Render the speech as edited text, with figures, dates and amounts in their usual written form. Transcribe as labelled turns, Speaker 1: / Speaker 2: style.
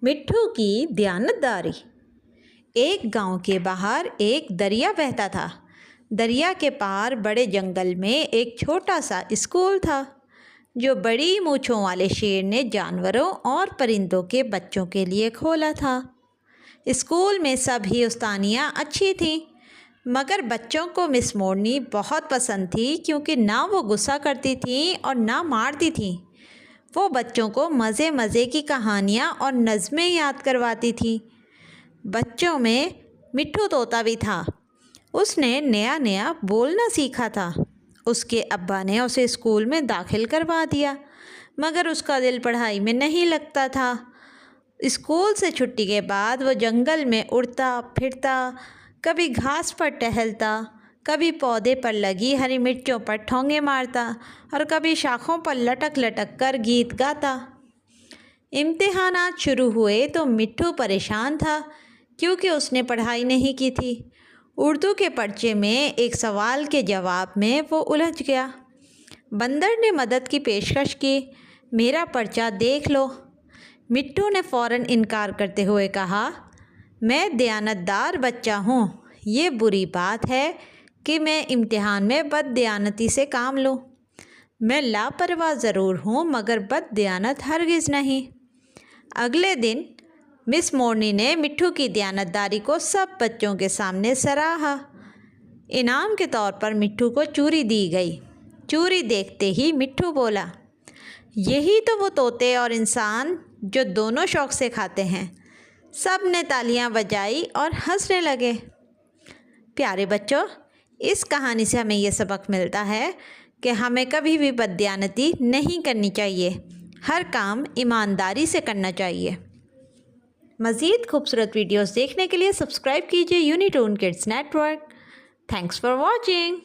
Speaker 1: मिट्ठू की दयानतदारी। एक गांव के बाहर एक दरिया बहता था। दरिया के पार बड़े जंगल में एक छोटा सा स्कूल था जो बड़ी मूंछों वाले शेर ने जानवरों और परिंदों के बच्चों के लिए खोला था। स्कूल में सभी उस्तानियाँ अच्छी थीं, मगर बच्चों को मिस मोरनी बहुत पसंद थी क्योंकि ना वो गुस्सा करती थीं और ना मारती थीं। वो बच्चों को मज़े मज़े की कहानियाँ और नज़में याद करवाती थी। बच्चों में मिट्ठू तोता भी था। उसने नया नया बोलना सीखा था। उसके अब्बा ने उसे स्कूल में दाखिल करवा दिया, मगर उसका दिल पढ़ाई में नहीं लगता था। स्कूल से छुट्टी के बाद वो जंगल में उड़ता फिरता, कभी घास पर टहलता, कभी पौधे पर लगी हरी मिर्चों पर ठोंगे मारता और कभी शाखों पर लटक लटक कर गीत गाता। इम्तिहानात शुरू हुए तो मिट्ठू परेशान था क्योंकि उसने पढ़ाई नहीं की थी। उर्दू के पर्चे में एक सवाल के जवाब में वो उलझ गया। बंदर ने मदद की पेशकश की। मेरा पर्चा देख लो। मिट्ठू ने फ़ौरन इनकार करते हुए कहा, मैं दयानतदार बच्चा हूँ। ये बुरी बात है कि मैं इम्तिहान में बददयानती से काम लूँ। मैं लापरवाह ज़रूर हूँ, मगर बददयानत हरगिज़ नहीं। अगले दिन मिस मोरनी ने मिट्ठू की दयानतदारी को सब बच्चों के सामने सराहा। इनाम के तौर पर मिट्ठू को चूरी दी गई। चूरी देखते ही मिट्ठू बोला, यही तो वो तोते और इंसान जो दोनों शौक़ से खाते हैं। सब ने तालियां बजाई और हंसने लगे। प्यारे बच्चों, इस कहानी से हमें ये सबक मिलता है कि हमें कभी भी बददयानती नहीं करनी चाहिए। हर काम ईमानदारी से करना चाहिए। मज़ीद खूबसूरत वीडियोस देखने के लिए सब्सक्राइब कीजिए Unitoon kids network. Thanks for watching.